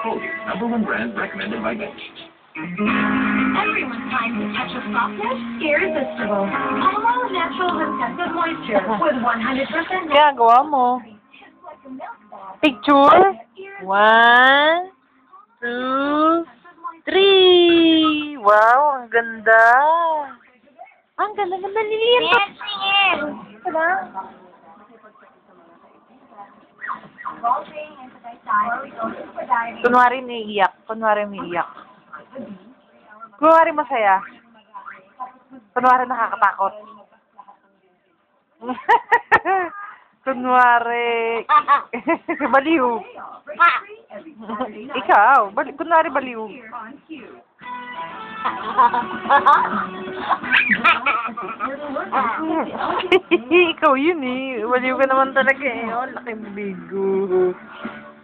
Colgate, #1 brand recommended by Bench. Everyone finds a touch of softness irresistible. Palmolive Naturals Intensive Moisture with 100% Kaya gawa mo. Picture. 1, 2, 3. Wow, ang ganda. Ang ganda, ganda niliyan. Diba? Kunwari naiiyak. Kunwari umiiyak. Kunwari masaya. Kunwari nakakatakot. Kunwari baliw. Ikaw, kunwari baliw. Ikaw yun eh. Baliw ka naman talaga eh. Oh, laki bigo.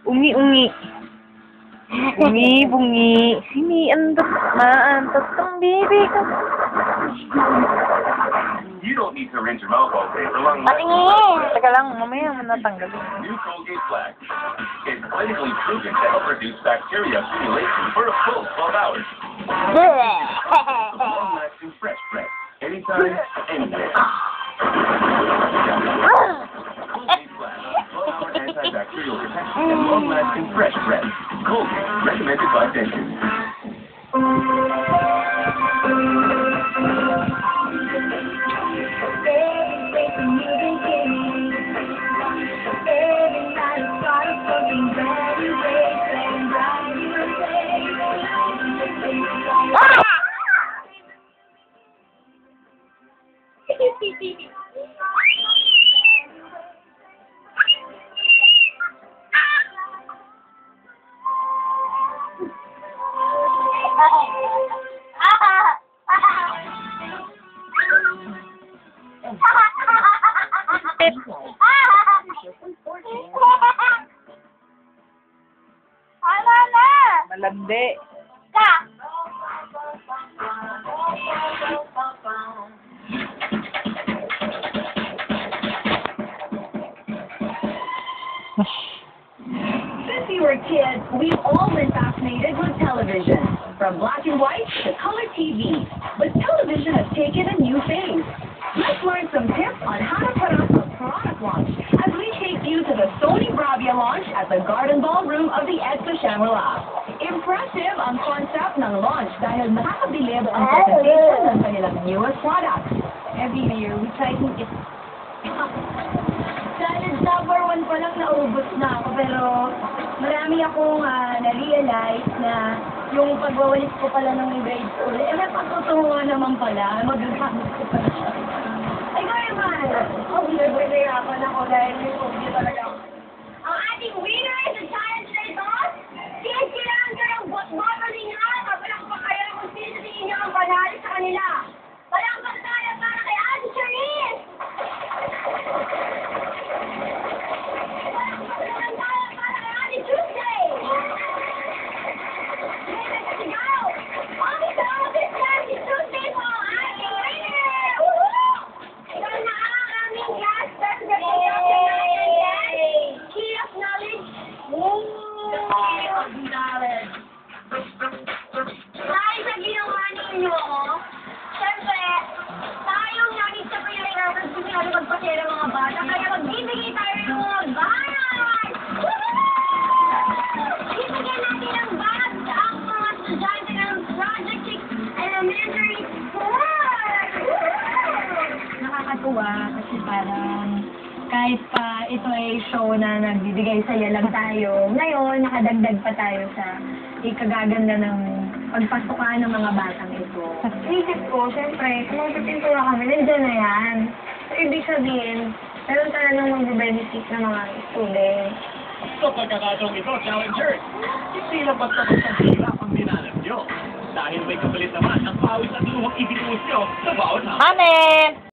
Ungi-ungi. Bungi-bungi. Siniandot na antot ang bibi ko. You don't need to rinse your mouth all day for long. Patingin! Teka lang, mamaya mo natanggalin. New Colgate Black. It's clinically proven to help reduce bacteria accumulation for a full 12 hours. Long-lasting fresh breath. Anytime, anywhere. Colgate Black. 12-hour antibacterial protection and long-lasting fresh breath. Colgate. Recommended by dentists. Malandi. Since we were kids, we've all been fascinated with television. From black and white to color TV. But television has taken a new phase. Let's learn some tips on how to put up a product launch as we take you to the Sony Bravia launch at the Garden Ballroom of the EDSA Shangri-La. Impressive ang concept ng launch dahil nakakabilib ang presentation ng kanilang newest products. Every year, we try to get... Dahil number 1 pa lang naubos na ako, pero marami akong na-realize na yung pagwawalis ko pala ng grade school, may pagtutungan naman pala, magagamit ko pala siya. Ay, gaya man! Nahirapan ako dahil yung phobia talaga ako. Ang ating winner is the challenge na ito. Kailangan ka ng bottling nga. Kapalakpak kayo kung sino tingin niyo ang panalo sa kanila. Palakpak tayo para kay Ate Charisse! Palakpak naman tayo para kay Ate Tuesday! Sigaw! Okay, so this time is Tuesday po ang ating winner! Woohoo! Ito na ang aming gas key of knowledge. Dahil sa ginawa ninyo, siyempre, tayong nangis sa pilihan, gusto nyo magpasya ng mga bata, kaya magbibigay tayo ng mga bags! Bibigyan natin ng bags ang mga estudyante ng Project 6 Elementary School! Nakakatuwa kasi parang kahit pa ito ay show na nagbibigay saya lang tayo, ngayon nakadagdag pa tayo sa ikagaganda ng pagpasukan ng mga batang ito. Isip ko, siyempre, kung magpipintura kami, nandiyan na yan. So, ibig sabihin, meron tayo nang mag-benefit ng mga students. Sa pagkakataong ito, challengers, hindi lang basta-basta hirap ang dinanap nyo. Dahil may kapalit naman ang pawis at luhang ibinuhos nyo sa bawat hapon. Amen!